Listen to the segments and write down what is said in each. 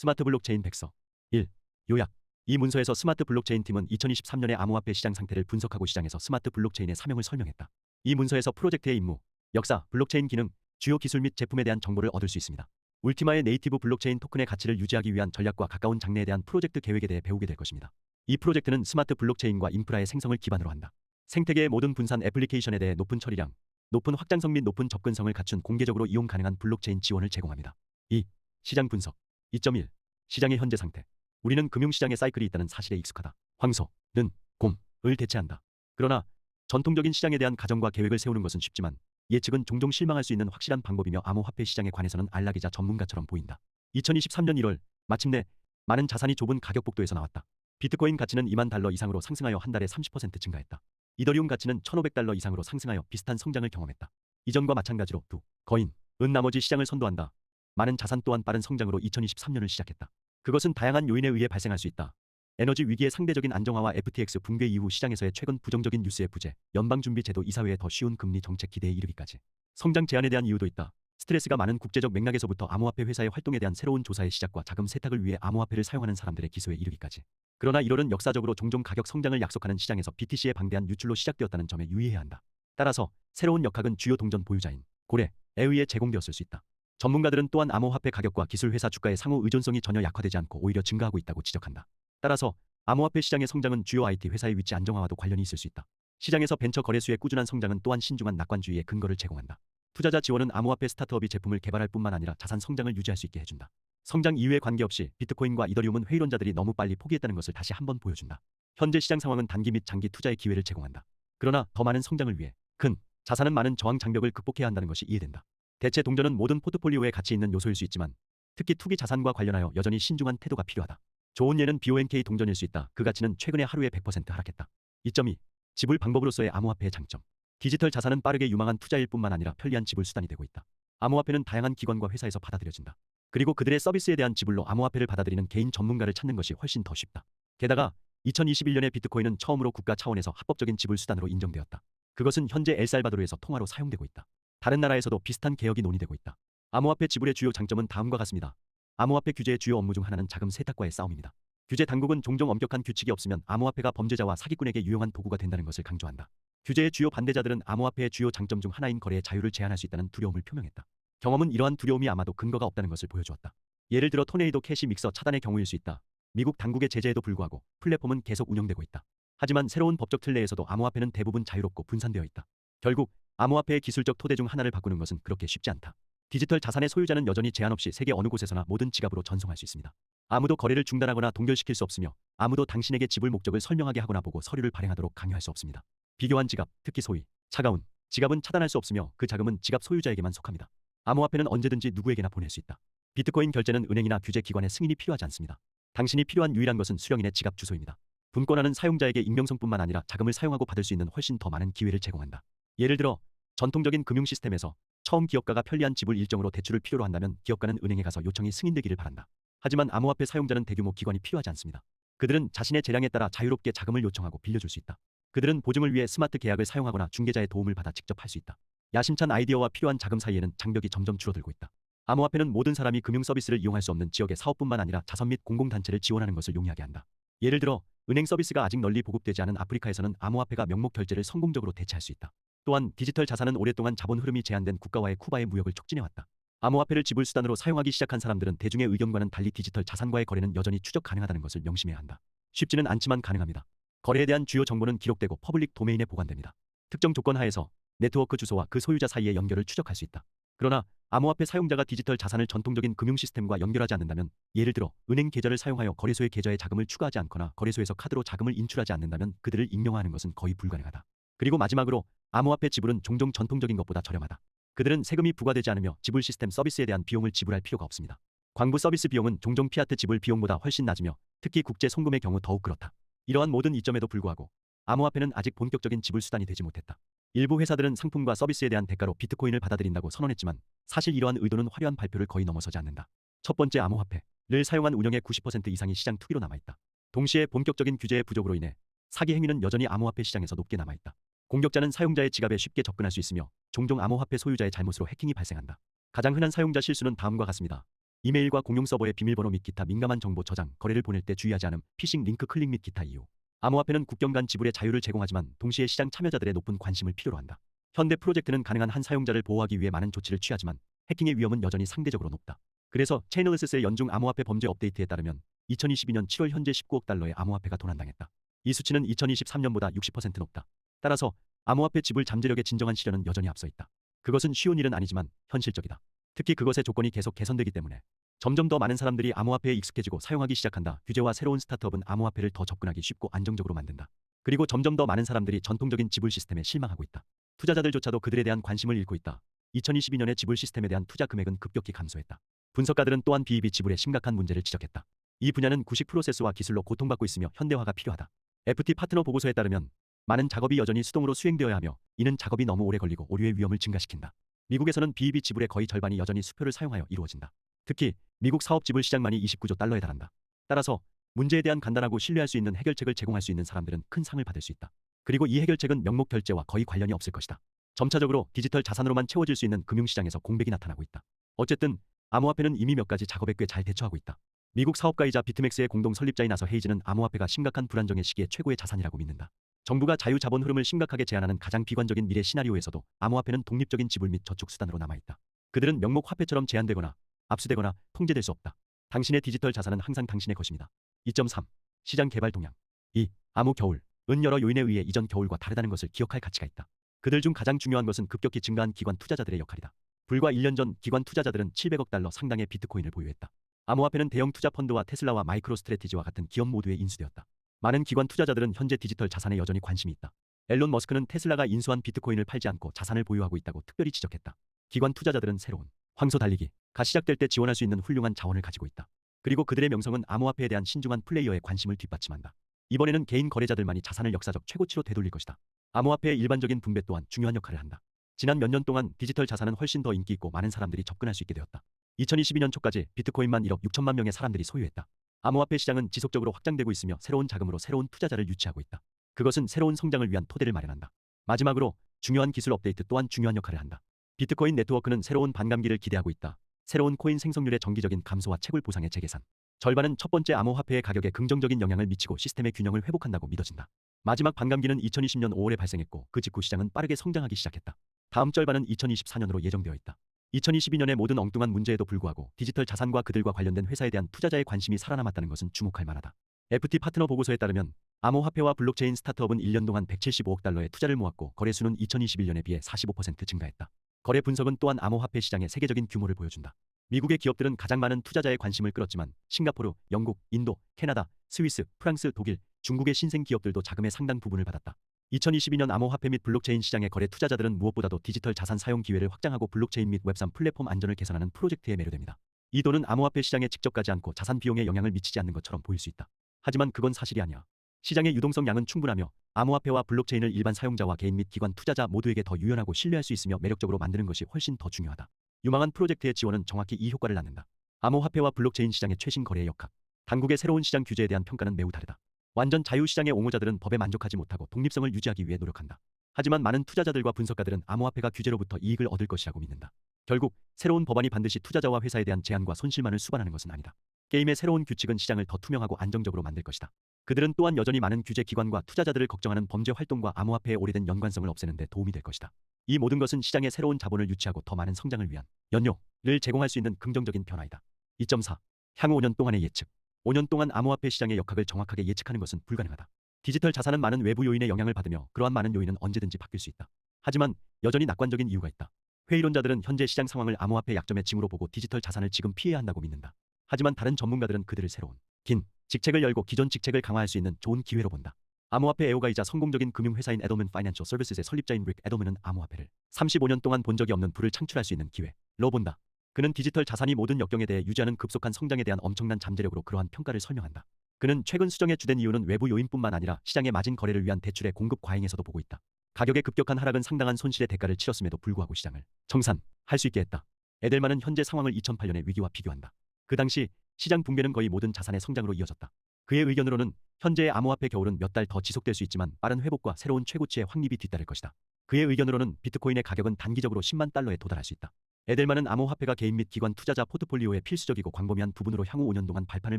스마트 블록체인 백서 1. 요약. 이 문서에서 스마트 블록체인 팀은 2023년의 암호화폐 시장 상태를 분석하고 시장에서 스마트 블록체인의 사명을 설명했다. 이 문서에서 프로젝트의 임무, 역사, 블록체인 기능, 주요 기술 및 제품에 대한 정보를 얻을 수 있습니다. 울티마의 네이티브 블록체인 토큰의 가치를 유지하기 위한 전략과 가까운 장래에 대한 프로젝트 계획에 대해 배우게 될 것입니다. 이 프로젝트는 스마트 블록체인과 인프라의 생성을 기반으로 한다. 생태계의 모든 분산 애플리케이션에 대해 높은 처리량, 높은 확장성 및 높은 접근성을 갖춘 공개적으로 이용 가능한 블록체인 지원을 제공합니다. 2. 시장 분석 2.1. 시장의 현재 상태. 우리는 금융시장에 사이클이 있다는 사실에 익숙하다. 황소, 는, 곰을 대체한다. 그러나 전통적인 시장에 대한 가정과 계획을 세우는 것은 쉽지만 예측은 종종 실망할 수 있는 확실한 방법이며 암호화폐 시장에 관해서는 안락이자 전문가처럼 보인다. 2023년 1월 마침내 많은 자산이 좁은 가격 복도에서 나왔다. 비트코인 가치는 $20,000 이상으로 상승하여 한 달에 30% 증가했다. 이더리움 가치는 $1,500 이상으로 상승하여 비슷한 성장을 경험했다. 이전과 마찬가지로 두, 거인, 은 나머지 시장을 선도한다. 많은 자산 또한 빠른 성장으로 2023년을 시작했다. 그것은 다양한 요인에 의해 발생할 수 있다. 에너지 위기의 상대적인 안정화와 FTX 붕괴 이후 시장에서의 최근 부정적인 뉴스의 부재, 연방준비제도 이사회의 더 쉬운 금리 정책 기대에 이르기까지. 성장 제한에 대한 이유도 있다. 스트레스가 많은 국제적 맥락에서부터 암호화폐 회사의 활동에 대한 새로운 조사의 시작과 자금 세탁을 위해 암호화폐를 사용하는 사람들의 기소에 이르기까지. 그러나 1월은 역사적으로 종종 가격 성장을 약속하는 시장에서 BTC의 방대한 유출로 시작되었다는 점에 유의해야 한다. 따라서 새로운 역학은 주요 동전 보유자인 고래에 의해 제공되었을 수 있다. 전문가들은 또한 암호화폐 가격과 기술 회사 주가의 상호 의존성이 전혀 약화되지 않고 오히려 증가하고 있다고 지적한다. 따라서 암호화폐 시장의 성장은 주요 IT 회사의 위치 안정화와도 관련이 있을 수 있다. 시장에서 벤처 거래수의 꾸준한 성장은 또한 신중한 낙관주의의 근거를 제공한다. 투자자 지원은 암호화폐 스타트업이 제품을 개발할 뿐만 아니라 자산 성장을 유지할 수 있게 해준다. 성장 이유에 관계없이 비트코인과 이더리움은 회의론자들이 너무 빨리 포기했다는 것을 다시 한번 보여준다. 현재 시장 상황은 단기 및 장기 투자의 기회를 제공한다. 그러나 더 많은 성장을 위해 큰 자산은 많은 저항 장벽을 극복해야 한다는 것이 이해된다. 대체 동전은 모든 포트폴리오에 가치 있는 요소일 수 있지만 특히 투기 자산과 관련하여 여전히 신중한 태도가 필요하다. 좋은 예는 BONK 동전일 수 있다. 그 가치는 최근에 하루에 100% 하락했다. 2.2. 지불 방법으로서의 암호화폐의 장점. 디지털 자산은 빠르게 유망한 투자일 뿐만 아니라 편리한 지불 수단이 되고 있다. 암호화폐는 다양한 기관과 회사에서 받아들여진다. 그리고 그들의 서비스에 대한 지불로 암호화폐를 받아들이는 개인 전문가를 찾는 것이 훨씬 더 쉽다. 게다가 2021년에 비트코인은 처음으로 국가 차원에서 합법적인 지불 수단으로 인정되었다. 그것은 현재 엘살바도르에서 통화로 사용되고 있다. 다른 나라에서도 비슷한 개혁이 논의되고 있다. 암호화폐 지불의 주요 장점은 다음과 같습니다. 암호화폐 규제의 주요 업무 중 하나는 자금 세탁과의 싸움입니다. 규제 당국은 종종 엄격한 규칙이 없으면 암호화폐가 범죄자와 사기꾼에게 유용한 도구가 된다는 것을 강조한다. 규제의 주요 반대자들은 암호화폐의 주요 장점 중 하나인 거래의 자유를 제한할 수 있다는 두려움을 표명했다. 경험은 이러한 두려움이 아마도 근거가 없다는 것을 보여주었다. 예를 들어 토네이도 캐시 믹서 차단의 경우일 수 있다. 미국 당국의 제재에도 불구하고 플랫폼은 계속 운영되고 있다. 하지만 새로운 법적 틀 내에서도 암호화폐는 대부분 자유롭고 분산되어 있다. 결국 암호화폐의 기술적 토대 중 하나를 바꾸는 것은 그렇게 쉽지 않다. 디지털 자산의 소유자는 여전히 제한 없이 세계 어느 곳에서나 모든 지갑으로 전송할 수 있습니다. 아무도 거래를 중단하거나 동결시킬 수 없으며 아무도 당신에게 지불 목적을 설명하게 하거나 보고 서류를 발행하도록 강요할 수 없습니다. 비교한 지갑, 특히 소위 차가운 지갑은 차단할 수 없으며 그 자금은 지갑 소유자에게만 속합니다. 암호화폐는 언제든지 누구에게나 보낼 수 있다. 비트코인 결제는 은행이나 규제 기관의 승인이 필요하지 않습니다. 당신이 필요한 유일한 것은 수령인의 지갑 주소입니다. 분권화는 사용자에게 익명성뿐만 아니라 자금을 사용하고 받을 수 있는 훨씬 더 많은 기회를 제공한다. 예를 들어 전통적인 금융 시스템에서 처음 기업가가 편리한 지불 일정으로 대출을 필요로 한다면 기업가는 은행에 가서 요청이 승인되기를 바란다. 하지만 암호화폐 사용자는 대규모 기관이 필요하지 않습니다. 그들은 자신의 재량에 따라 자유롭게 자금을 요청하고 빌려줄 수 있다. 그들은 보증을 위해 스마트 계약을 사용하거나 중개자의 도움을 받아 직접 할 수 있다. 야심찬 아이디어와 필요한 자금 사이에는 장벽이 점점 줄어들고 있다. 암호화폐는 모든 사람이 금융 서비스를 이용할 수 없는 지역의 사업뿐만 아니라 자선 및 공공단체를 지원하는 것을 용이하게 한다. 예를 들어 은행 서비스가 아직 널리 보급되지 않은 아프리카에서는 암호화폐가 명목 결제를 성공적으로 대체할 수 있다. 또한 디지털 자산은 오랫동안 자본 흐름이 제한된 국가와의 쿠바의 무역을 촉진해왔다. 암호화폐를 지불 수단으로 사용하기 시작한 사람들은 대중의 의견과는 달리 디지털 자산과의 거래는 여전히 추적 가능하다는 것을 명심해야 한다. 쉽지는 않지만 가능합니다. 거래에 대한 주요 정보는 기록되고 퍼블릭 도메인에 보관됩니다. 특정 조건 하에서 네트워크 주소와 그 소유자 사이의 연결을 추적할 수 있다. 그러나 암호화폐 사용자가 디지털 자산을 전통적인 금융 시스템과 연결하지 않는다면, 예를 들어 은행 계좌를 사용하여 거래소의 계좌에 자금을 추가하지 않거나 거래소에서 카드로 자금을 인출하지 않는다면 그들을 익명화하는 것은 거의 불가능하다. 그리고 마지막으로 암호화폐 지불은 종종 전통적인 것보다 저렴하다. 그들은 세금이 부과되지 않으며 지불 시스템 서비스에 대한 비용을 지불할 필요가 없습니다. 광부 서비스 비용은 종종 피아트 지불 비용보다 훨씬 낮으며 특히 국제 송금의 경우 더욱 그렇다. 이러한 모든 이점에도 불구하고 암호화폐는 아직 본격적인 지불 수단이 되지 못했다. 일부 회사들은 상품과 서비스에 대한 대가로 비트코인을 받아들인다고 선언했지만 사실 이러한 의도는 화려한 발표를 거의 넘어서지 않는다. 첫 번째, 암호화폐를 사용한 운영의 90% 이상이 시장 투기로 남아있다. 동시에 본격적인 규제의 부족으로 인해 사기 행위는 여전히 암호화폐 시장에서 높게 남아있다. 공격자는 사용자의 지갑에 쉽게 접근할 수 있으며 종종 암호화폐 소유자의 잘못으로 해킹이 발생한다. 가장 흔한 사용자 실수는 다음과 같습니다. 이메일과 공용 서버의 비밀번호 및 기타 민감한 정보 저장, 거래를 보낼 때 주의하지 않음, 피싱 링크 클릭 및 기타 이유. 암호화폐는 국경 간 지불의 자유를 제공하지만 동시에 시장 참여자들의 높은 관심을 필요로 한다. 현대 프로젝트는 가능한 한 사용자를 보호하기 위해 많은 조치를 취하지만 해킹의 위험은 여전히 상대적으로 높다. 그래서 체이널리스의 연중 암호화폐 범죄 업데이트에 따르면 2022년 7월 현재 19억 달러의 암호화폐가 도난당했다. 이 수치는 2023년보다 60% 높다. 따라서 암호화폐 지불 잠재력의 진정한 시련은 여전히 앞서 있다. 그것은 쉬운 일은 아니지만 현실적이다. 특히 그것의 조건이 계속 개선되기 때문에 점점 더 많은 사람들이 암호화폐에 익숙해지고 사용하기 시작한다. 규제와 새로운 스타트업은 암호화폐를 더 접근하기 쉽고 안정적으로 만든다. 그리고 점점 더 많은 사람들이 전통적인 지불 시스템에 실망하고 있다. 투자자들조차도 그들에 대한 관심을 잃고 있다. 2022년에 지불 시스템에 대한 투자 금액은 급격히 감소했다. 분석가들은 또한 비이비 지불의 심각한 문제를 지적했다. 이 분야는 구식 프로세스와 기술로 고통받고 있으며 현대화가 필요하다. FT 파트너 보고서에 따르면 많은 작업이 여전히 수동으로 수행되어야 하며 이는 작업이 너무 오래 걸리고 오류의 위험을 증가시킨다. 미국에서는 비이비 지불의 거의 절반이 여전히 수표를 사용하여 이루어진다. 특히 미국 사업 지불 시장만이 29조 달러에 달한다. 따라서 문제에 대한 간단하고 신뢰할 수 있는 해결책을 제공할 수 있는 사람들은 큰 상을 받을 수 있다. 그리고 이 해결책은 명목 결제와 거의 관련이 없을 것이다. 점차적으로 디지털 자산으로만 채워질 수 있는 금융시장에서 공백이 나타나고 있다. 어쨌든 암호화폐는 이미 몇 가지 작업에 꽤 잘 대처하고 있다. 미국 사업가이자 비트맥스의 공동 설립자인 나서 헤이즈는 암호화폐가 심각한 불안정의 시기에 최고의 자산이라고 믿는다. 정부가 자유자본 흐름을 심각하게 제한하는 가장 비관적인 미래 시나리오에서도 암호화폐는 독립적인 지불 및 저축 수단으로 남아있다. 그들은 명목 화폐처럼 제한되거나 압수되거나 통제될 수 없다. 당신의 디지털 자산은 항상 당신의 것입니다. 2.3. 시장 개발 동향. 2. 암호 겨울. 은 여러 요인에 의해 이전 겨울과 다르다는 것을 기억할 가치가 있다. 그들 중 가장 중요한 것은 급격히 증가한 기관 투자자들의 역할이다. 불과 1년 전 기관 투자자들은 700억 달러 상당의 비트코인을 보유했다. 암호화폐는 대형 투자 펀드와 테슬라와 마이크로 스트래티지와 같은 기업 모두에 인수되었다. 많은 기관 투자자들은 현재 디지털 자산에 여전히 관심이 있다. 앨런 머스크는 테슬라가 인수한 비트코인을 팔지 않고 자산을 보유하고 있다고 특별히 지적했다. 기관 투자자들은 새로운 황소 달리기가 시작될 때 지원할 수 있는 훌륭한 자원을 가지고 있다. 그리고 그들의 명성은 암호화폐에 대한 신중한 플레이어의 관심을 뒷받침한다. 이번에는 개인 거래자들만이 자산을 역사적 최고치로 되돌릴 것이다. 암호화폐의 일반적인 분배 또한 중요한 역할을 한다. 지난 몇 년 동안 디지털 자산은 훨씬 더 인기 있고 많은 사람들이 접근할 수 있게 되었다. 2022년 초까지 비트코인만 1억 6천만 명의 사람들이 소유했다. 암호화폐 시장은 지속적으로 확장되고 있으며 새로운 자금으로 새로운 투자자를 유치하고 있다. 그것은 새로운 성장을 위한 토대를 마련한다. 마지막으로 중요한 기술 업데이트 또한 중요한 역할을 한다. 비트코인 네트워크는 새로운 반감기를 기대하고 있다. 새로운 코인 생성률의 정기적인 감소와 채굴 보상의 재계산. 절반은 첫 번째 암호화폐의 가격에 긍정적인 영향을 미치고 시스템의 균형을 회복한다고 믿어진다. 마지막 반감기는 2020년 5월에 발생했고 그 직후 시장은 빠르게 성장하기 시작했다. 다음 절반은 2024년으로 예정되어 있다. 2022년의 모든 엉뚱한 문제에도 불구하고 디지털 자산과 그들과 관련된 회사에 대한 투자자의 관심이 살아남았다는 것은 주목할 만하다. FT 파트너 보고서에 따르면 암호화폐와 블록체인 스타트업은 1년 동안 175억 달러의 투자를 모았고 거래수는 2021년에 비해 45% 증가했다. 거래 분석은 또한 암호화폐 시장의 세계적인 규모를 보여준다. 미국의 기업들은 가장 많은 투자자의 관심을 끌었지만 싱가포르, 영국, 인도, 캐나다, 스위스, 프랑스, 독일, 중국의 신생 기업들도 자금의 상당 부분을 받았다. 2022년 암호화폐 및 블록체인 시장의 거래 투자자들은 무엇보다도 디지털 자산 사용 기회를 확장하고 블록체인 및 웹3 플랫폼 안전을 개선하는 프로젝트에 매료됩니다. 이 돈은 암호화폐 시장에 직접 가지 않고 자산 비용에 영향을 미치지 않는 것처럼 보일 수 있다. 하지만 그건 사실이 아니야. 시장의 유동성 양은 충분하며 암호화폐와 블록체인을 일반 사용자와 개인 및 기관 투자자 모두에게 더 유연하고 신뢰할 수 있으며 매력적으로 만드는 것이 훨씬 더 중요하다. 유망한 프로젝트의 지원은 정확히 이 효과를 낳는다. 암호화폐와 블록체인 시장의 최신 거래의 역학. 당국의 새로운 시장 규제에 대한 평가는 매우 다르다. 완전 자유시장의 옹호자들은 법에 만족하지 못하고 독립성을 유지하기 위해 노력한다. 하지만 많은 투자자들과 분석가들은 암호화폐가 규제로부터 이익을 얻을 것이라고 믿는다. 결국 새로운 법안이 반드시 투자자와 회사에 대한 제한과 손실만을 수반하는 것은 아니다. 게임의 새로운 규칙은 시장을 더 투명하고 안정적으로 만들 것이다. 그들은 또한 여전히 많은 규제 기관과 투자자들을 걱정하는 범죄 활동과 암호화폐의 오래된 연관성을 없애는 데 도움이 될 것이다. 이 모든 것은 시장의 새로운 자본을 유치하고 더 많은 성장을 위한 연료를 제공할 수 있는 긍정적인 변화이다. 2.4. 향후 5년 동안의 예측. 5년 동안 암호화폐 시장의 역학을 정확하게 예측하는 것은 불가능하다. 디지털 자산은 많은 외부 요인의 영향을 받으며 그러한 많은 요인은 언제든지 바뀔 수 있다. 하지만 여전히 낙관적인 이유가 있다. 회의론자들은 현재 시장 상황을 암호화폐 약점의 징후로 보고 디지털 자산을 지금 피해야 한다고 믿는다. 하지만 다른 전문가들은 그들을 새로운 긴 직책을 열고 기존 직책을 강화할 수 있는 좋은 기회로 본다. 암호화폐 애호가이자 성공적인 금융회사인 에더먼 파이낸셜 서비스의 설립자인 릭 에더먼은 암호화폐를 35년 동안 본 적이 없는 부를 창출할 수 있는 기회로 본다. 그는 디지털 자산이 모든 역경에 대해 유지하는 급속한 성장에 대한 엄청난 잠재력으로 그러한 평가를 설명한다. 그는 최근 수정의 주된 이유는 외부 요인뿐만 아니라 시장의 마진 거래를 위한 대출의 공급 과잉에서도 보고 있다. 가격의 급격한 하락은 상당한 손실의 대가를 치렀음에도 불구하고 시장을 정산할 수 있게 했다. 에델만은 현재 상황을 2008년의 위기와 비교한다. 그 당시 시장 붕괴는 거의 모든 자산의 성장으로 이어졌다. 그의 의견으로는 현재의 암호화폐 겨울은 몇 달 더 지속될 수 있지만 빠른 회복과 새로운 최고치의 확립이 뒤따를 것이다. 그의 의견으로는 비트코인의 가격은 단기적으로 10만 달러에 도달할 수 있다. 에델만은 암호화폐가 개인 및 기관 투자자 포트폴리오의 필수적이고 광범위한 부분으로 향후 5년 동안 발판을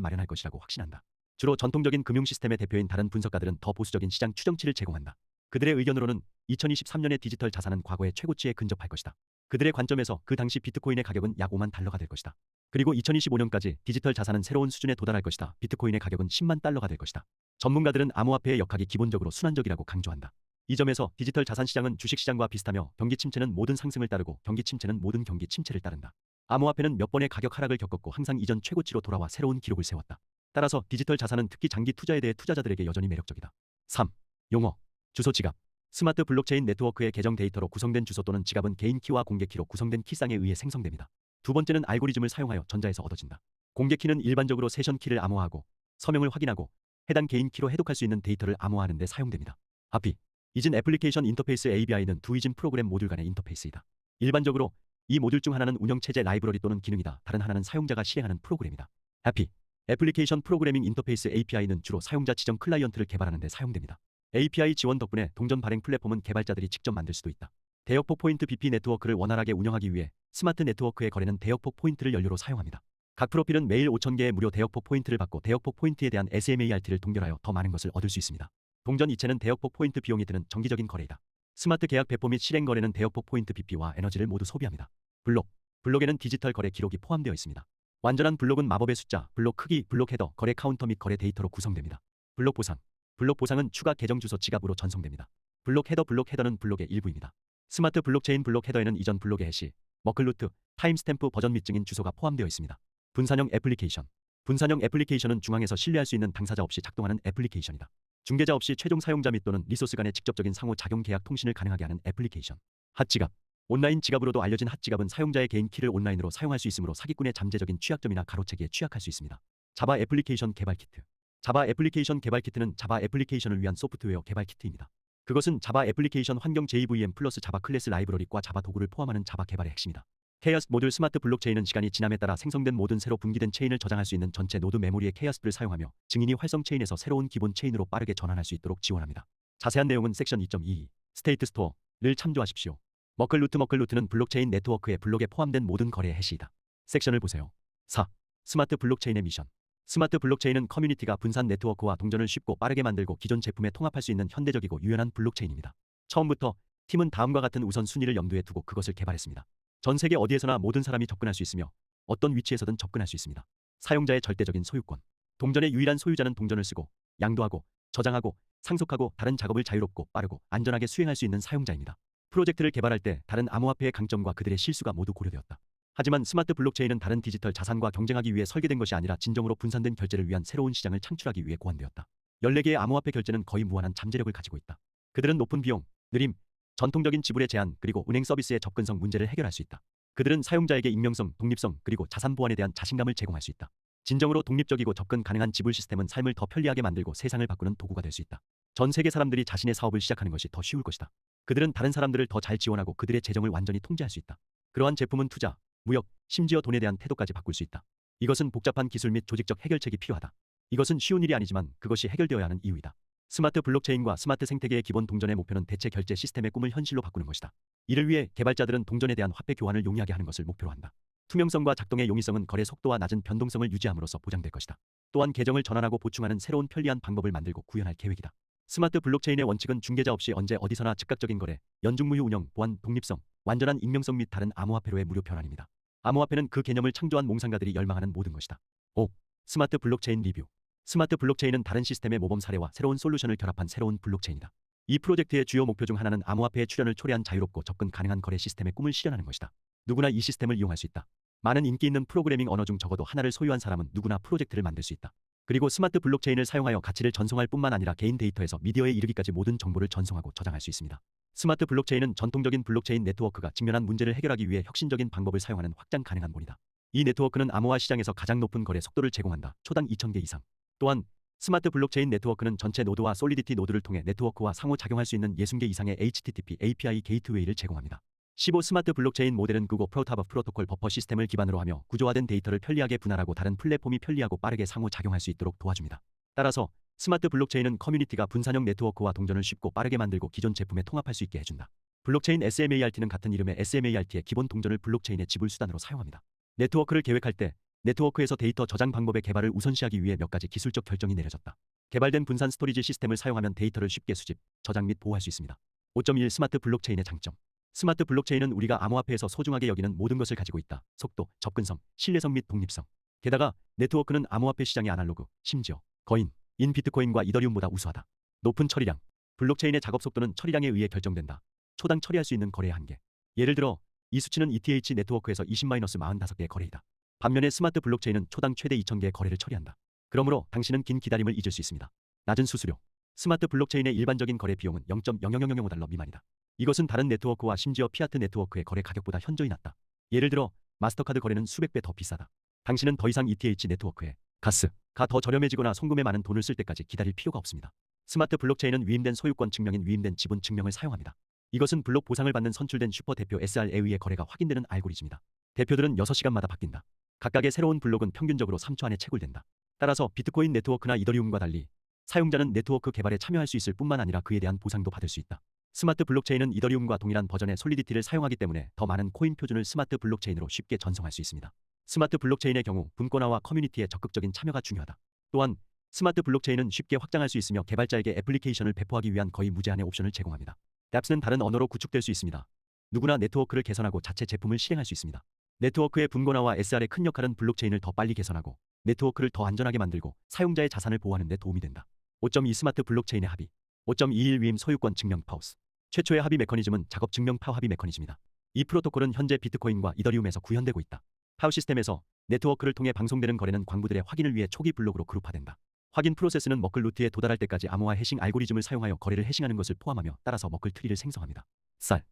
마련할 것이라고 확신한다. 주로 전통적인 금융 시스템의 대표인 다른 분석가들은 더 보수적인 시장 추정치를 제공한다. 그들의 의견으로는 2023년의 디지털 자산은 과거의 최고치에 근접할 것이다. 그들의 관점에서 그 당시 비트코인의 가격은 약 5만 달러가 될 것이다. 그리고 2025년까지 디지털 자산은 새로운 수준에 도달할 것이다. 비트코인의 가격은 10만 달러가 될 것이다. 전문가들은 암호화폐의 역학이 기본적으로 순환적이라고 강조한다. 이 점에서 디지털 자산 시장은 주식 시장과 비슷하며 경기 침체는 모든 상승을 따르고 경기 침체는 모든 경기 침체를 따른다. 암호화폐는 몇 번의 가격 하락을 겪었고 항상 이전 최고치로 돌아와 새로운 기록을 세웠다. 따라서 디지털 자산은 특히 장기 투자에 대해 투자자들에게 여전히 매력적이다. 3. 용어. 주소 지갑. 스마트 블록체인 네트워크의 계정 데이터로 구성된 주소 또는 지갑은 개인 키와 공개 키로 구성된 키쌍에 의해 생성됩니다. 두 번째는 알고리즘을 사용하여 전자에서 얻어진다. 공개 키는 일반적으로 세션 키를 암호화하고 서명을 확인하고 해당 개인 키로 해독할 수 있는 데이터를 암호화하는 데 사용됩니다. API. 이진 애플리케이션 인터페이스 ABI는 두 이진 프로그램 모듈 간의 인터페이스이다. 일반적으로 이 모듈 중 하나는 운영체제 라이브러리 또는 기능이다. 다른 하나는 사용자가 실행하는 프로그램이다. API. 애플리케이션 프로그래밍 인터페이스 API는 주로 사용자 지정 클라이언트를 개발하는 데 사용됩니다. API 지원 덕분에 동전 발행 플랫폼은 개발자들이 직접 만들 수도 있다. 대역폭 포인트 BP 네트워크를 원활하게 운영하기 위해 스마트 네트워크의 거래는 대역폭 포인트를 연료로 사용합니다. 각 프로필은 매일 5,000개의 무료 대역폭 포인트를 받고 대역폭 포인트에 대한 SMART를 동결하여 더 많은 것을 얻을 수 있습니다. 동전 이체는 대역폭 포인트 비용이 드는 정기적인 거래이다. 스마트 계약 배포 및 실행 거래는 대역폭 포인트 BP와 에너지를 모두 소비합니다. 블록. 블록에는 디지털 거래 기록이 포함되어 있습니다. 완전한 블록은 마법의 숫자, 블록 크기, 블록 헤더, 거래 카운터 및 거래 데이터로 구성됩니다. 블록 보상. 블록 보상은 추가 계정 주소 지갑으로 전송됩니다. 블록 헤더는 블록의 일부입니다. 스마트 블록체인 블록 헤더에는 이전 블록의 해시, 머클루트, 타임스탬프 버전 및 증인 주소가 포함되어 있습니다. 분산형 애플리케이션. 분산형 애플리케이션은 중앙에서 신뢰할 수 있는 당사자 없이 작동하는 애플리케이션이다. 중개자 없이 최종 사용자 및 또는 리소스 간의 직접적인 상호작용 계약 통신을 가능하게 하는 애플리케이션. 핫지갑. 온라인 지갑으로도 알려진 핫지갑은 사용자의 개인 키를 온라인으로 사용할 수 있으므로 사기꾼의 잠재적인 취약점이나 가로채기에 취약할 수 있습니다. 자바 애플리케이션 개발 키트. 자바 애플리케이션 개발 키트는 자바 애플리케이션을 위한 소프트웨어 개발 키트입니다. 그것은 자바 애플리케이션 환경 JVM 플러스 자바 클래스 라이브러리과 자바 도구를 포함하는 자바 개발의 핵심이다. 케이어스 모듈 스마트 블록체인은 시간이 지남에 따라 생성된 모든 새로 분기된 체인을 저장할 수 있는 전체 노드 메모리의 케이어스를 사용하며 증인이 활성 체인에서 새로운 기본 체인으로 빠르게 전환할 수 있도록 지원합니다. 자세한 내용은 섹션 2.22 스테이트 스토어를 참조하십시오. 머클루트는 블록체인 네트워크의 블록에 포함된 모든 거래의 해시이다. 섹션을 보세요. 4. 스마트 블록체인의 미션. 스마트 블록체인은 커뮤니티가 분산 네트워크와 동전을 쉽고 빠르게 만들고 기존 제품에 통합할 수 있는 현대적이고 유연한 블록체인입니다. 처음부터 팀은 다음과 같은 우선순위를 염두에 두고 그것을 개발했습니다. 전 세계 어디에서나 모든 사람이 접근할 수 있으며 어떤 위치에서든 접근할 수 있습니다. 사용자의 절대적인 소유권. 동전의 유일한 소유자는 동전을 쓰고 양도하고 저장하고 상속하고 다른 작업을 자유롭고 빠르고 안전하게 수행할 수 있는 사용자입니다. 프로젝트를 개발할 때 다른 암호화폐의 강점과 그들의 실수가 모두 고려되었다. 하지만 스마트 블록체인은 다른 디지털 자산과 경쟁하기 위해 설계된 것이 아니라 진정으로 분산된 결제를 위한 새로운 시장을 창출하기 위해 고안되었다. 14개의 암호화폐 결제는 거의 무한한 잠재력을 가지고 있다. 그들은 높은 비용, 느림, 전통적인 지불의 제한 그리고 은행 서비스의 접근성 문제를 해결할 수 있다. 그들은 사용자에게 익명성, 독립성 그리고 자산 보안에 대한 자신감을 제공할 수 있다. 진정으로 독립적이고 접근 가능한 지불 시스템은 삶을 더 편리하게 만들고 세상을 바꾸는 도구가 될 수 있다. 전 세계 사람들이 자신의 사업을 시작하는 것이 더 쉬울 것이다. 그들은 다른 사람들을 더 잘 지원하고 그들의 재정을 완전히 통제할 수 있다. 그러한 제품은 투자, 무역, 심지어 돈에 대한 태도까지 바꿀 수 있다. 이것은 복잡한 기술 및 조직적 해결책이 필요하다. 이것은 쉬운 일이 아니지만 그것이 해결되어야 하는 이유이다. 스마트 블록체인과 스마트 생태계의 기본 동전의 목표는 대체 결제 시스템의 꿈을 현실로 바꾸는 것이다. 이를 위해 개발자들은 동전에 대한 화폐 교환을 용이하게 하는 것을 목표로 한다. 투명성과 작동의 용이성은 거래 속도와 낮은 변동성을 유지함으로써 보장될 것이다. 또한 계정을 전환하고 보충하는 새로운 편리한 방법을 만들고 구현할 계획이다. 스마트 블록체인의 원칙은 중개자 없이 언제 어디서나 즉각적인 거래, 연중무휴 운영, 보안, 독립성, 완전한 익명성 및 다른 암호화폐로의 무료 변환입니다. 암호화폐는 그 개념을 창조한 몽상가들이 열망하는 모든 것이다. 5. 스마트 블록체인 리뷰. 스마트 블록체인은 다른 시스템의 모범 사례와 새로운 솔루션을 결합한 새로운 블록체인이다. 이 프로젝트의 주요 목표 중 하나는 암호화폐의 출현을 초래한 자유롭고 접근 가능한 거래 시스템의 꿈을 실현하는 것이다. 누구나 이 시스템을 이용할 수 있다. 많은 인기 있는 프로그래밍 언어 중 적어도 하나를 소유한 사람은 누구나 프로젝트를 만들 수 있다. 그리고 스마트 블록체인을 사용하여 가치를 전송할 뿐만 아니라 개인 데이터에서 미디어에 이르기까지 모든 정보를 전송하고 저장할 수 있습니다. 스마트 블록체인은 전통적인 블록체인 네트워크가 직면한 문제를 해결하기 위해 혁신적인 방법을 사용하는 확장 가능한 본이다. 이 네트워크는 암호화 시장에서 가장 높은 거래 속도를 제공한다. 초당 2,000개 이상. 또한 스마트 블록체인 네트워크는 전체 노드와 솔리디티 노드를 통해 네트워크와 상호작용할 수 있는 60개 이상의 HTTP API 게이트웨이를 제공합니다. 15. 스마트 블록체인 모델은 구글 프로토타입 프로토콜 버퍼 시스템을 기반으로 하며 구조화된 데이터를 편리하게 분할하고 다른 플랫폼이 편리하고 빠르게 상호작용할 수 있도록 도와줍니다. 따라서 스마트 블록체인은 커뮤니티가 분산형 네트워크와 동전을 쉽고 빠르게 만들고 기존 제품에 통합할 수 있게 해준다. 블록체인 SMART는 같은 이름의 SMART의 기본 동전을 블록체인의 지불 수단으로 사용합니다. 네트워크를 계획할 때 네트워크에서 데이터 저장 방법의 개발을 우선시하기 위해 몇 가지 기술적 결정이 내려졌다. 개발된 분산 스토리지 시스템을 사용하면 데이터를 쉽게 수집, 저장 및 보호할 수 있습니다. 5.1 스마트 블록체인의 장점. 스마트 블록체인은 우리가 암호화폐에서 소중하게 여기는 모든 것을 가지고 있다. 속도, 접근성, 신뢰성 및 독립성. 게다가 네트워크는 암호화폐 시장의 아날로그, 심지어 거인, 인 비트코인과 이더리움보다 우수하다. 높은 처리량. 블록체인의 작업 속도는 처리량에 의해 결정된다. 초당 처리할 수 있는 거래의 한계. 예를 들어 이 수치는 ETH 네트워크에서 20-45개의 거래이다. 반면에 스마트 블록체인은 초당 최대 2000개의 거래를 처리한다. 그러므로 당신은 긴 기다림을 잊을 수 있습니다. 낮은 수수료. 스마트 블록체인의 일반적인 거래 비용은 0.00005달러 미만이다. 이것은 다른 네트워크와 심지어 피아트 네트워크의 거래 가격보다 현저히 낮다. 예를 들어 마스터카드 거래는 수백 배 더 비싸다. 당신은 더 이상 ETH 네트워크에 가스가 더 저렴해지거나 송금에 많은 돈을 쓸 때까지 기다릴 필요가 없습니다. 스마트 블록체인은 위임된 소유권 증명인 위임된 지분 증명을 사용합니다. 이것은 블록 보상을 받는 선출된 슈퍼 대표 SR에 의해 거래가 확인되는 알고리즘이다. 대표들은 6시간마다 바뀐다. 각각의 새로운 블록은 평균적으로 3초 안에 채굴된다. 따라서 비트코인 네트워크나 이더리움과 달리 사용자는 네트워크 개발에 참여할 수 있을 뿐만 아니라 그에 대한 보상도 받을 수 있다. 스마트 블록체인은 이더리움과 동일한 버전의 솔리디티를 사용하기 때문에 더 많은 코인 표준을 스마트 블록체인으로 쉽게 전송할 수 있습니다. 스마트 블록체인의 경우 분권화와 커뮤니티의 적극적인 참여가 중요하다. 또한 스마트 블록체인은 쉽게 확장할 수 있으며 개발자에게 애플리케이션을 배포하기 위한 거의 무제한의 옵션을 제공합니다. 앱스는 다른 언어로 구축될 수 있습니다. 누구나 네트워크를 개선하고 자체 제품을 실행할 수 있습니다. 네트워크의 분권화와 SR의 큰 역할은 블록체인을 더 빨리 개선하고 네트워크를 더 안전하게 만들고 사용자의 자산을 보호하는 데 도움이 된다. 5.2 스마트 블록체인의 합의. 5.21 위임 소유권 증명 파우스. 최초의 합의 메커니즘은 작업 증명 파 합의 메커니즘이다. 이 프로토콜은 현재 비트코인과 이더리움에서 구현되고 있다. 파우 시스템에서 네트워크를 통해 방송되는 거래는 광부들의 확인을 위해 초기 블록으로 그룹화된다. 확인 프로세스는 머클 루트에 도달할 때까지 암호화 해싱 알고리즘을 사용하여 거래를 해싱하는 것을 포함하며 따라서 머클 트리를 생성합니다. 쌀.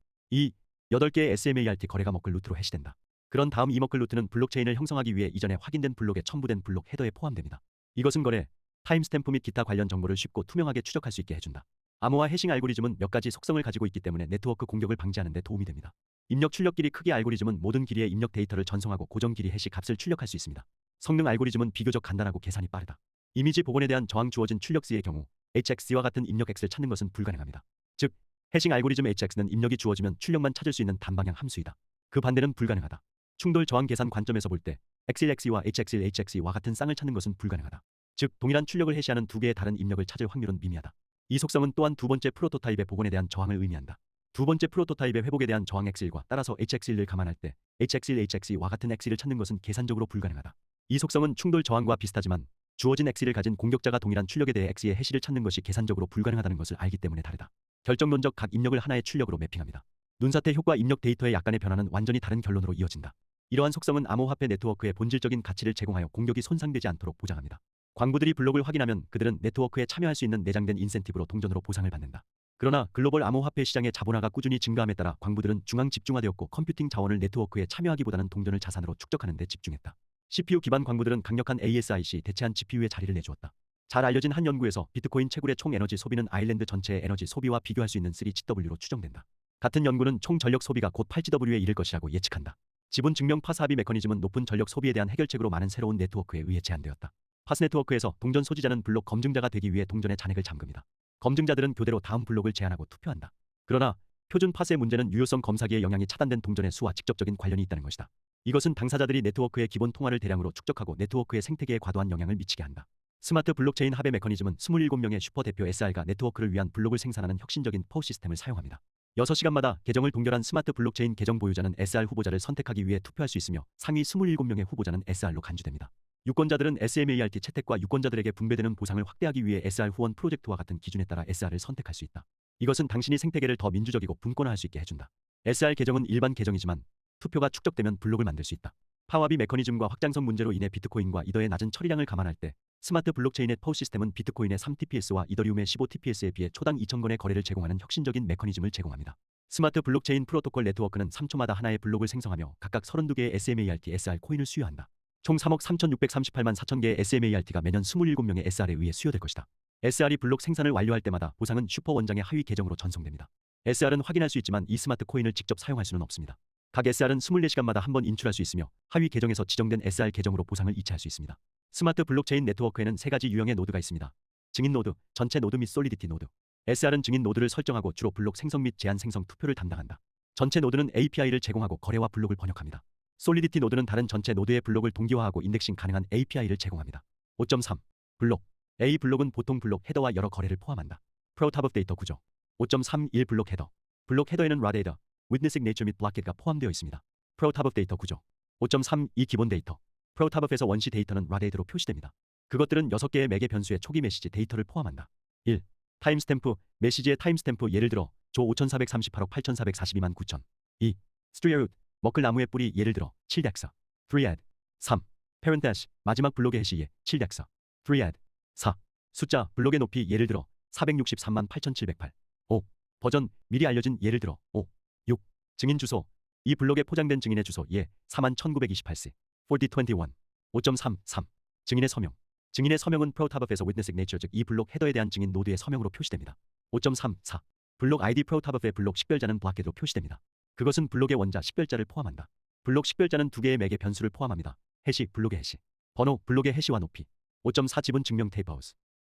8개의 SMART 거래가 머클 루트로 해시된다. 그런 다음 이 머클 루트는 블록체인을 형성하기 위해 이전에 확인된 블록에 첨부된 블록 헤더에 포함됩니다. 이것은 거래, 타임스탬프 및 기타 관련 정보를 쉽고 투명하게 추적할 수 있게 해준다. 암호화 해싱 알고리즘은 몇 가지 속성을 가지고 있기 때문에 네트워크 공격을 방지하는 데 도움이 됩니다. 입력 출력 길이 크기 알고리즘은 모든 길이의 입력 데이터를 전송하고 고정 길이 해시 값을 출력할 수 있습니다. 성능 알고리즘은 비교적 간단하고 계산이 빠르다. 이미지 복원에 대한 저항 주어진 출력수의 경우 HX와 같은 입력 X를 찾는 것은 불가능합니다. 즉, 해싱 알고리즘 HX는 입력이 주어지면 출력만 찾을 수 있는 단방향 함수이다. 그 반대는 불가능하다. 충돌 저항 계산 관점에서 볼 때 X1X와 HX1HX와 같은 쌍을 찾는 것은 불가능하다. 즉, 동일한 출력을 해시하는 두 개의 다른 입력을 찾을 확률은 미미하다. 이 속성은 또한 두 번째 프로토타입의 복원에 대한 저항을 의미한다. 두 번째 프로토타입의 회복에 대한 저항 X1과 따라서 HX1을 감안할 때 HX1HX와 같은 X를 찾는 것은 계산적으로 불가능하다. 이 속성은 충돌 저항과 비슷하지만 주어진 X를 가진 공격자가 동일한 출력에 대해 X의 해시를 찾는 것이 계산적으로 불가능하다는 것을 알기 때문에 다르다. 결정론적 각 입력을 하나의 출력으로 매핑합니다. 눈사태 효과 입력 데이터의 약간의 변화는 완전히 다른 결론으로 이어진다. 이러한 속성은 암호화폐 네트워크의 본질적인 가치를 제공하여 공격이 손상되지 않도록 보장합니다. 광부들이 블록을 확인하면 그들은 네트워크에 참여할 수 있는 내장된 인센티브로 동전으로 보상을 받는다. 그러나 글로벌 암호화폐 시장의 자본화가 꾸준히 증가함에 따라 광부들은 중앙 집중화되었고 컴퓨팅 자원을 네트워크에 참여하기보다는 동전을 자산으로 축적하는 데 집중했다. CPU 기반 광부들은 강력한 ASIC 대체한 GPU의 자리를 내주었다. 잘 알려진 한 연구에서 비트코인 채굴의 총 에너지 소비는 아일랜드 전체의 에너지 소비와 비교할 수 있는 3GW로 추정된다. 같은 연구는 총 전력 소비가 곧 8GW에 이를 것이라고 예측한다. 지분 증명 파스 합의 메커니즘은 높은 전력 소비에 대한 해결책으로 많은 새로운 네트워크에 의해 제안되었다. 파스 네트워크에서 동전 소지자는 블록 검증자가 되기 위해 동전의 잔액을 잠금이다. 검증자들은 교대로 다음 블록을 제안하고 투표한다. 그러나 표준 파스의 문제는 유효성 검사기의 영향이 차단된 동전의 수와 직접적인 관련이 있다는 것이다. 이것은 당사자들이 네트워크의 기본 통화를 대량으로 축적하고 네트워크의 생태계에 과도한 영향을 미치게 한다. 스마트 블록체인 합의 메커니즘은 27명의 슈퍼 대표 SR가 네트워크를 위한 블록을 생산하는 혁신적인 파워 시스템을 사용합니다. 6시간마다 계정을 동결한 스마트 블록체인 계정 보유자는 SR 후보자를 선택하기 위해 투표할 수 있으며 상위 27명의 후보자는 SR로 간주됩니다. 유권자들은 SMART 채택과 유권자들에게 분배되는 보상을 확대하기 위해 SR 후원 프로젝트와 같은 기준에 따라 SR을 선택할 수 있다. 이것은 당신이 생태계를 더 민주적이고 분권화할 수 있게 해준다. SR 계정은 일반 계정이지만 투표가 축적되면 블록을 만들 수 있다. 파워합의 메커니즘과 확장성 문제로 인해 비트코인과 이더의 낮은 처리량을 감안할 때 스마트 블록체인의 파워 시스템은 비트코인의 3TPS와 이더리움의 15TPS에 비해 초당 2000건의 거래를 제공하는 혁신적인 메커니즘을 제공합니다. 스마트 블록체인 프로토콜 네트워크는 3초마다 하나의 블록을 생성하며 각각 32개의 SMART SR 코인을 수요한다. 총 3억 3,638만 4천 개의 SMART가 매년 27명의 SR에 의해 수요될 것이다. SR이 블록 생산을 완료할 때마다 보상은 슈퍼 원장의 하위 계정으로 전송됩니다. SR은 확인할 수 있지만 이 스마트 코인을 직접 사용할 수는 없습니다. 각 SR은 24시간마다 한 번 인출할 수 있으며 하위 계정에서 지정된 SR 계정으로 보상을 이체할 수 있습니다. 스마트 블록체인 네트워크에는 세 가지 유형의 노드가 있습니다. 증인 노드, 전체 노드 및 솔리디티 노드. SR은 증인 노드를 설정하고 주로 블록 생성 및 제한 생성 투표를 담당한다. 전체 노드는 API를 제공하고 거래와 블록을 번역합니다. 솔리디티 노드는 다른 전체 노드의 블록을 동기화하고 인덱싱 가능한 API를 제공합니다. 5.3. 블록 A 블록은 보통 블록 헤더와 여러 거래를 포함한다. 프로탑업 데이터 구조 5.31 블록 헤더 블록 헤더에는 라데이터, 위트니스 시그니처 및 블락겟가 포함되어 있습니다. 프로탑업 데이터 구조 5.32 기본 데이터 프로탑업에서 원시 데이터는 라데이터로 표시됩니다. 그것들은 6개의 매개 변수의 초기 메시지 데이터를 포함한다. 1. 타임스탬프 메시지의 타임스탬프 예를 들어 조 5438억 8442만 9000 2. 스트리어룻 머클나무의 뿌리 예를 들어 7덱사 3add 3. 페렌테시 마지막 블록의 해시예 7덱사 3add 4. 숫자 블록의 높이 예를 들어 463만 8708 5. 버전 미리 알려진 예를 들어 5. 6. 증인 주소 이 블록에 포장된 증인의 주소 예 41928C 4021 5.33 증인의 서명 증인의 서명은 프로탑업에서 witness signature 즉 이 블록 헤더에 대한 증인 노드의 서명으로 표시됩니다. 5.34 블록 ID 프로탑업의 블록 식별자는 블락겟으로 표시됩니다. 그것은 블록의 원자 식별자를 포함한다. 블록 식별자는 2개의 매개 변수를 포함합니다. 해시 블록의 해시 번호 블록의 해시와 높이 5.4 지분 증명 테이프아웃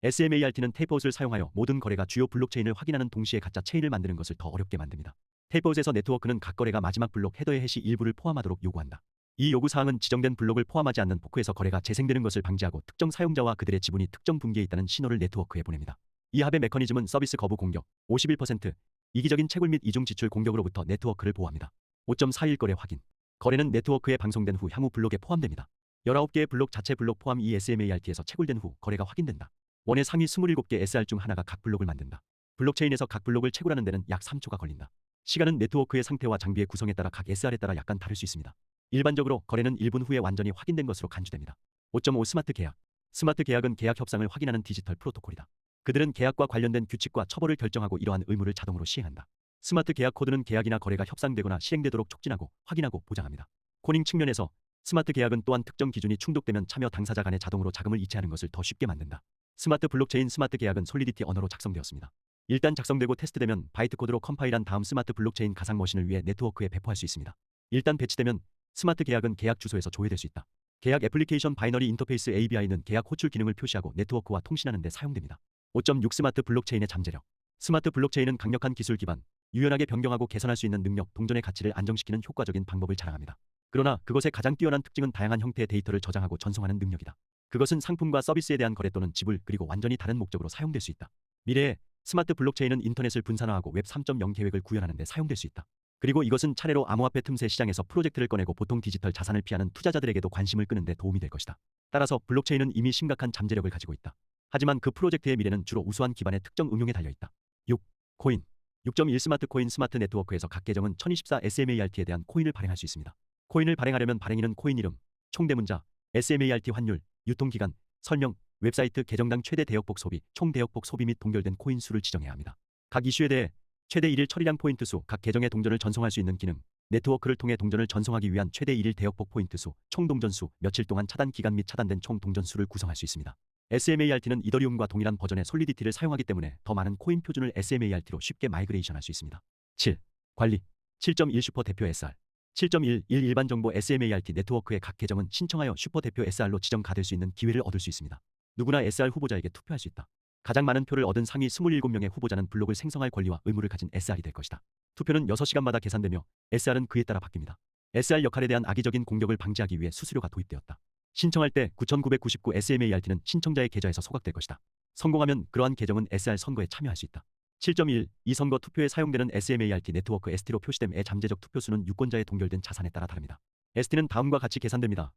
SMART는 테이프아웃을 사용하여 모든 거래가 주요 블록체인을 확인하는 동시에 가짜 체인을 만드는 것을 더 어렵게 만듭니다. 테이프아웃에서 네트워크는 각 거래가 마지막 블록 헤더의 해시 일부를 포함하도록 요구한다. 이 요구사항은 지정된 블록을 포함하지 않는 포크에서 거래가 재생되는 것을 방지하고 특정 사용자와 그들의 지분이 특정 분기에 있다는 신호를 네트워크에 보냅니다. 이 합의 메커니즘은 서비스 거부 공격 51%, 이기적인 채굴 및 이중 지출 공격으로부터 네트워크를 보호합니다. 5.41 거래 확인 거래는 네트워크에 방송된 후 향후 블록에 포함됩니다. 19개의 블록 자체 블록 포함 이 SMART에서 채굴된 후 거래가 확인된다. 원의 상위 27개 SR 중 하나가 각 블록을 만든다. 블록체인에서 각 블록을 채굴하는 데는 약 3초가 걸린다. 시간은 네트워크의 상태와 장비의 구성에 따라 각 SR에 따라 약간 다를 수 있습니다. 일반적으로 거래는 1분 후에 완전히 확인된 것으로 간주됩니다. 5.5 스마트 계약 스마트 계약은 계약 협상을 확인하는 디지털 프로토콜이다. 그들은 계약과 관련된 규칙과 처벌을 결정하고 이러한 의무를 자동으로 시행한다. 스마트 계약 코드는 계약이나 거래가 협상되거나 실행되도록 촉진하고 확인하고 보장합니다. 코닝 측면에서 스마트 계약은 또한 특정 기준이 충족되면 참여 당사자 간에 자동으로 자금을 이체하는 것을 더 쉽게 만든다. 스마트 블록체인 스마트 계약은 솔리디티 언어로 작성되었습니다. 일단 작성되고 테스트되면 바이트 코드로 컴파일한 다음 스마트 블록체인 가상 머신을 위해 네트워크에 배포할 수 있습니다. 일단 배치되면 스마트 계약은 계약 주소에서 조회될 수 있다. 계약 애플리케이션 바이너리 인터페이스 ABI는 계약 호출 기능을 표시하고 네트워크와 통신하는 데 사용됩니다. 5.6 스마트 블록체인의 잠재력 스마트 블록체인은 강력한 기술 기반, 유연하게 변경하고 개선할 수 있는 능력, 동전의 가치를 안정시키는 효과적인 방법을 자랑합니다. 그러나 그것의 가장 뛰어난 특징은 다양한 형태의 데이터를 저장하고 전송하는 능력이다. 그것은 상품과 서비스에 대한 거래 또는 지불 그리고 완전히 다른 목적으로 사용될 수 있다. 미래에 스마트 블록체인은 인터넷을 분산화하고 웹 3.0 계획을 구현하는 데 사용될 수 있다. 그리고 이것은 차례로 암호화폐 틈새 시장에서 프로젝트를 꺼내고 보통 디지털 자산을 피하는 투자자들에게도 관심을 끄는 데 도움이 될 것이다. 따라서 블록체인은 이미 심각한 잠재력을 가지고 있다. 하지만 그 프로젝트의 미래는 주로 우수한 기반의 특정 응용에 달려있다. 6. 코인 6.1 스마트 코인 스마트 네트워크에서 각 계정은 2024 SMART에 대한 코인을 발행할 수 있습니다. 코인을 발행하려면 발행인은 코인 이름, 총 대문자, SMART 환율, 유통기간, 설명, 웹사이트 계정당 최대 대역폭 소비, 총 대역폭 소비 및 동결된 코인 수를 지정해야 합니다. 각 이슈에 대해 최대 1일 처리량 포인트 수, 각 계정의 동전을 전송할 수 있는 기능, 네트워크를 통해 동전을 전송하기 위한 최대 1일 대역폭 포인트 수, 총 동전 수, 며칠 동안 차단 기간 및 차단된 총 동전 수를 구성할 수 있습니다. SMART는 이더리움과 동일한 버전의 솔리디티를 사용하기 때문에 더 많은 코인 표준을 SMART로 쉽게 마이그레이션할 수 있습니다. 7. 관리 7.1 슈퍼 대표 SR 7.1 일반 정보 SMART 네트워크의 각 계정은 신청하여 슈퍼 대표 SR로 지정가 될 수 있는 기회를 얻을 수 있습니다. 누구나 SR 후보자에게 투표할 수 있다. 가장 많은 표를 얻은 상위 27명의 후보자는 블록을 생성할 권리와 의무를 가진 SR이 될 것이다. 투표는 6시간마다 계산되며 SR은 그에 따라 바뀝니다. SR 역할에 대한 악의적인 공격을 방지하기 위해 수수료가 도입되었다. 신청할 때 9,999 SMART는 신청자의 계좌에서 소각될 것이다. 성공하면 그러한 계정은 SR 선거에 참여할 수 있다. 7.1 이 선거 투표에 사용되는 SMART 네트워크 ST로 표시됨의 잠재적 투표수는 유권자의 동결된 자산에 따라 다릅니다. ST는 다음과 같이 계산됩니다.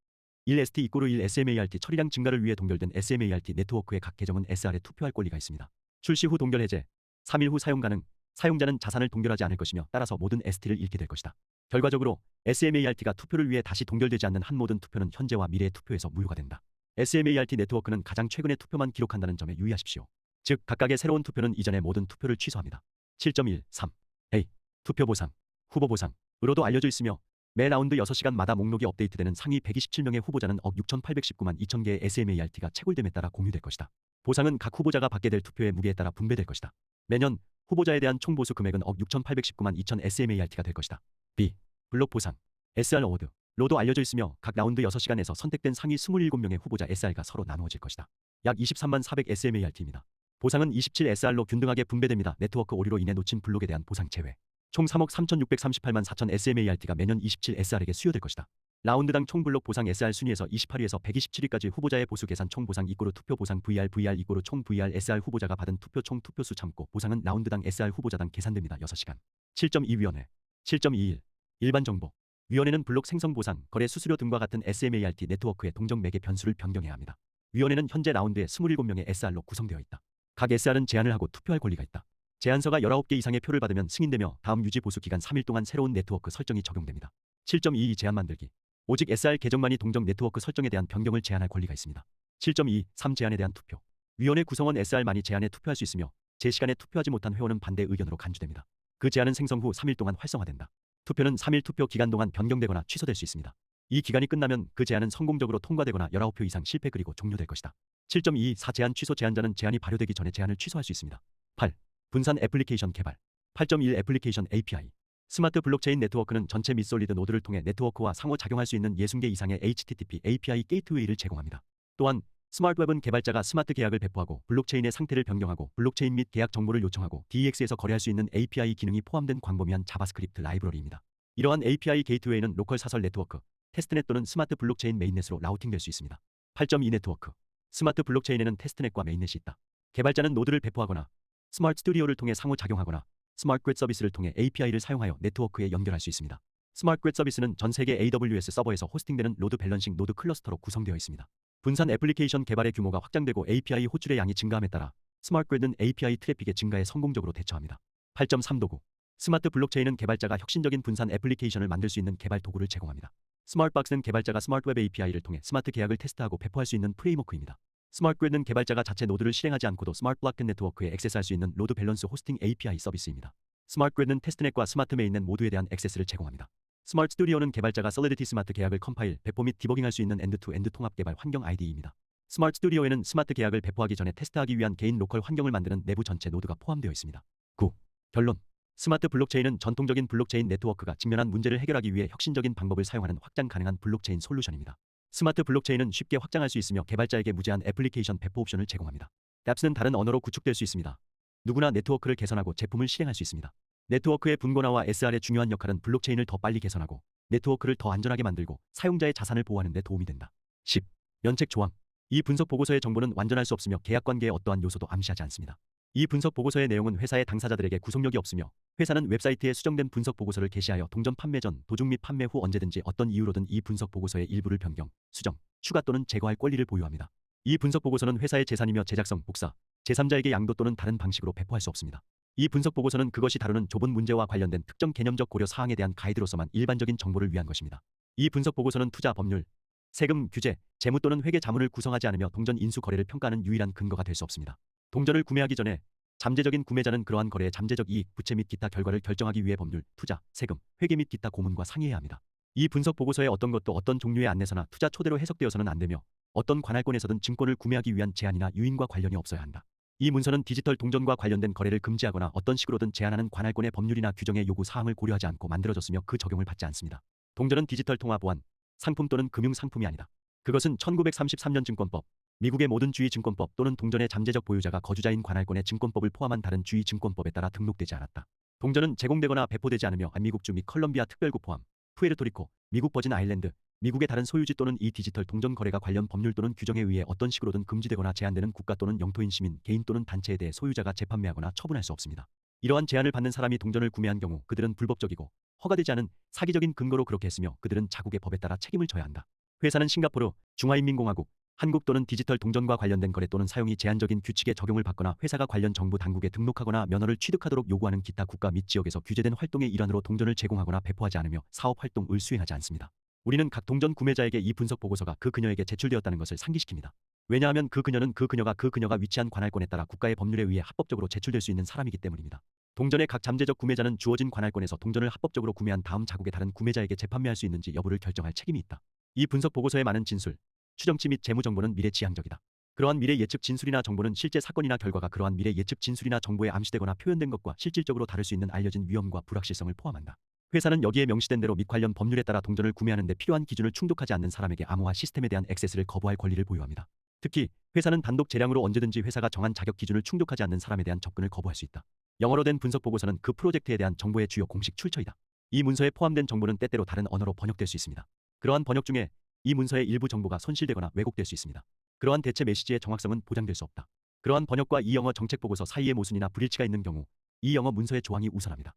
1 ST 이꼬르 1 SMART 처리량 증가를 위해 동결된 SMART 네트워크의 각 계정은 SR에 투표할 권리가 있습니다. 출시 후 동결 해제 3일 후 사용 가능 사용자는 자산을 동결하지 않을 것이며 따라서 모든 ST를 잃게 될 것이다. 결과적으로 SMART가 투표를 위해 다시 동결되지 않는 한 모든 투표는 현재와 미래의 투표에서 무효가 된다. SMART 네트워크는 가장 최근의 투표만 기록한다는 점에 유의하십시오. 즉 각각의 새로운 투표는 이전의 모든 투표를 취소합니다. 7.1 3 A 투표 보상 후보 보상으로도 알려져 있으며 매 라운드 6시간마다 목록이 업데이트되는 상위 127명의 후보자는 억 6,819만 2,000개의 SMART가 채굴됨에 따라 공유될 것이다. 보상은 각 후보자가 받게 될 투표의 무게에 따라 분배될 것이다. 매년 후보자에 대한 총보수 금액은 억 6,819만 2,000 SMART가 될 것이다. B. 블록 보상 SR 어워드 로도 알려져 있으며 각 라운드 6시간에서 선택된 상위 27명의 후보자 SR가 서로 나누어질 것이다. 약 23만 400 SMART입니다. 보상은 27SR로 균등하게 분배됩니다. 네트워크 오류로 인해 놓친 블록에 대한 보상 제외. 총 3억 3,638만 4천 SMART가 매년 27SR에게 수여될 것이다. 라운드당 총 블록 보상 SR 순위에서 28위에서 127위까지 후보자의 보수 계산 총 보상 이꼬르 투표 보상 VR 이꼬르 총 VR SR 후보자가 받은 투표 총 투표수 참고 보상은 라운드당 SR 후보자당 계산됩니다. 6시간. 7.2위원회. 7.21. 일반 정보. 위원회는 블록 생성 보상, 거래 수수료 등과 같은 SMART 네트워크의 동정 매개 변수를 변경해야 합니다. 위원회는 현재 라운드에 27명의 SR로 구성되어 있다. 각 SR은 제안을 하고 투표할 권리가 있다. 제안서가 19개 이상의 표를 받으면 승인되며 다음 유지 보수 기간 3일 동안 새로운 네트워크 설정이 적용됩니다. 7.22 제안 만들기. 오직 SR 계정만이 동정 네트워크 설정에 대한 변경을 제안할 권리가 있습니다. 7.23 제안에 대한 투표. 위원회 구성원 SR만이 제안에 투표할 수 있으며 제시간에 투표하지 못한 회원은 반대 의견으로 간주됩니다. 그 제안은 생성 후 3일 동안 활성화된다. 투표는 3일 투표 기간 동안 변경되거나 취소될 수 있습니다. 이 기간이 끝나면 그 제안은 성공적으로 통과되거나 19표 이상 실패 그리고 종료될 것이다. 7.24 제안 취소 제안자는 제안이 발효되기 전에 제안을 취소할 수 있습니다. 8. 분산 애플리케이션 개발. 8.1 애플리케이션 API. 스마트 블록체인 네트워크는 전체 및 솔리드 노드를 통해 네트워크와 상호작용할 수 있는 60개 이상의 HTTP API 게이트웨이를 제공합니다. 또한 스마트 웹은 개발자가 스마트 계약을 배포하고 블록체인의 상태를 변경하고 블록체인 및 계약 정보를 요청하고 DEX에서 거래할 수 있는 API 기능이 포함된 광범위한 자바스크립트 라이브러리입니다. 이러한 API 게이트웨이는 로컬 사설 네트워크, 테스트넷 또는 스마트 블록체인 메인넷으로 라우팅될 수 있습니다. 8.2 네트워크. 스마트 블록체인에는 테스트넷과 메인넷이 있다. 개발자는 노드를 배포하거나 스마트 스튜디오를 통해 상호작용하거나 스마트 그리드 서비스를 통해 API를 사용하여 네트워크에 연결할 수 있습니다. 스마트 그리드 서비스는 전 세계 AWS 서버에서 호스팅되는 로드 밸런싱 노드 클러스터로 구성되어 있습니다. 분산 애플리케이션 개발의 규모가 확장되고 API 호출의 양이 증가함에 따라 스마트 그리드는 API 트래픽의 증가에 성공적으로 대처합니다. 8.3 도구. 스마트 블록체인은 개발자가 혁신적인 분산 애플리케이션을 만들 수 있는 개발 도구를 제공합니다. 스마트박스는 개발자가 스마트 웹 API를 통해 스마트 계약을 테스트하고 배포할 수 있는 프레임워크입니다. 스마트 그리드는 개발자가 자체 노드를 실행하지 않고도 스마트 블록체인 네트워크에 액세스할 수 있는 로드 밸런스 호스팅 API 서비스입니다. 스마트 그리드는 테스트넷과 스마트 메인넷 모두에 대한 액세스를 제공합니다. 스마트 스튜디오는 개발자가 솔리디티 스마트 계약을 컴파일, 배포 및 디버깅할 수 있는 엔드-투-엔드 통합 개발 환경 IDE입니다. 스마트 스튜디오에는 스마트 계약을 배포하기 전에 테스트하기 위한 개인 로컬 환경을 만드는 내부 전체 노드가 포함되어 있습니다. 9. 결론. 스마트 블록체인은 전통적인 블록체인 네트워크가 직면한 문제를 해결하기 위해 혁신적인 방법을 사용하는 확장 가능한 블록체인 솔루션입니다. 스마트 블록체인은 쉽게 확장할 수 있으며 개발자에게 무제한 애플리케이션 배포 옵션을 제공합니다. 앱스는 다른 언어로 구축될 수 있습니다. 누구나 네트워크를 개선하고 제품을 실행할 수 있습니다. 네트워크의 분권화와 SR의 중요한 역할은 블록체인을 더 빨리 개선하고 네트워크를 더 안전하게 만들고 사용자의 자산을 보호하는 데 도움이 된다. 10. 면책 조항. 이 분석 보고서의 정보는 완전할 수 없으며 계약관계의 어떠한 요소도 암시하지 않습니다. 이 분석 보고서의 내용은 회사의 당사자들에게 구속력이 없으며 회사는 웹사이트에 수정된 분석 보고서를 게시하여 동전 판매 전, 도중 및 판매 후 언제든지 어떤 이유로든 이 분석 보고서의 일부를 변경, 수정, 추가 또는 제거할 권리를 보유합니다. 이 분석 보고서는 회사의 재산이며 제작성, 복사, 제3자에게 양도 또는 다른 방식으로 배포할 수 없습니다. 이 분석 보고서는 그것이 다루는 좁은 문제와 관련된 특정 개념적 고려 사항에 대한 가이드로서만 일반적인 정보를 위한 것입니다. 이 분석 보고서는 투자 법률, 세금, 규제, 재무 또는 회계 자문을 구성하지 않으며 동전 인수 거래를 평가하는 유일한 근거가 될 수 없습니다. 동전을 구매하기 전에 잠재적인 구매자는 그러한 거래의 잠재적 이익, 부채 및 기타 결과를 결정하기 위해 법률, 투자, 세금, 회계 및 기타 고문과 상의해야 합니다. 이 분석 보고서의 어떤 것도 어떤 종류의 안내서나 투자 초대로 해석되어서는 안 되며 어떤 관할권에서든 증권을 구매하기 위한 제한이나 유인과 관련이 없어야 한다. 이 문서는 디지털 동전과 관련된 거래를 금지하거나 어떤 식으로든 제한하는 관할권의 법률이나 규정의 요구 사항을 고려하지 않고 만들어졌으며 그 적용을 받지 않습니다. 동전은 디지털 통화 보안, 상품 또는 금융 상품이 아니다. 그것은 1933년 증권법, 미국의 모든 주의 증권법 또는 동전의 잠재적 보유자가 거주자인 관할권의 증권법을 포함한 다른 주의 증권법에 따라 등록되지 않았다. 동전은 제공되거나 배포되지 않으며 미국주 및 컬럼비아 특별구 포함, 푸에르토리코, 미국 버진 아일랜드, 미국의 다른 소유지 또는 이 디지털 동전 거래가 관련 법률 또는 규정에 의해 어떤 식으로든 금지되거나 제한되는 국가 또는 영토인 시민, 개인 또는 단체에 대해 소유자가 재판매하거나 처분할 수 없습니다. 이러한 제한을 받는 사람이 동전을 구매한 경우 그들은 불법적이고 허가되지 않은 사기적인 근거로 그렇게 했으며 그들은 자국의 법에 따라 책임을 져야 한다. 회사는 싱가포르, 중화인민공화국, 한국 또는 디지털 동전과 관련된 거래 또는 사용이 제한적인 규칙의 적용을 받거나 회사가 관련 정부 당국에 등록하거나 면허를 취득하도록 요구하는 기타 국가 및 지역에서 규제된 활동의 일환으로 동전을 제공하거나 배포하지 않으며 사업 활동을 수행하지 않습니다. 우리는 각 동전 구매자에게 이 분석 보고서가 그 그녀에게 제출되었다는 것을 상기시킵니다. 왜냐하면 그 그녀는 그녀가 위치한 관할권에 따라 국가의 법률에 의해 합법적으로 제출될 수 있는 사람이기 때문입니다. 동전의 각 잠재적 구매자는 주어진 관할권에서 동전을 합법적으로 구매한 다음 자국의 다른 구매자에게 재판매할 수 있는지 여부를 결정할 책임이 있다. 이 분석 보고서의 많은 진술, 추정치 및 재무 정보는 미래지향적이다. 그러한 미래 예측 진술이나 정보는 실제 사건이나 결과가 그러한 미래 예측 진술이나 정보에 암시되거나 표현된 것과 실질적으로 다를 수 있는 알려진 위험과 불확실성을 포함한다. 회사는 여기에 명시된 대로 및 관련 법률에 따라 동전을 구매하는 데 필요한 기준을 충족하지 않는 사람에게 암호화 시스템에 대한 액세스를 거부할 권리를 보유합니다. 특히 회사는 단독 재량으로 언제든지 회사가 정한 자격 기준을 충족하지 않는 사람에 대한 접근을 거부할 수 있다. 영어로 된 분석 보고서는 그 프로젝트에 대한 정보의 주요 공식 출처이다. 이 문서에 포함된 정보는 때때로 다른 언어로 번역될 수 있습니다. 그러한 번역 중에 이 문서의 일부 정보가 손실되거나 왜곡될 수 있습니다. 그러한 대체 메시지의 정확성은 보장될 수 없다. 그러한 번역과 이 영어 정책 보고서 사이에 모순이나 불일치가 있는 경우 이 영어 문서의 조항이 우선합니다.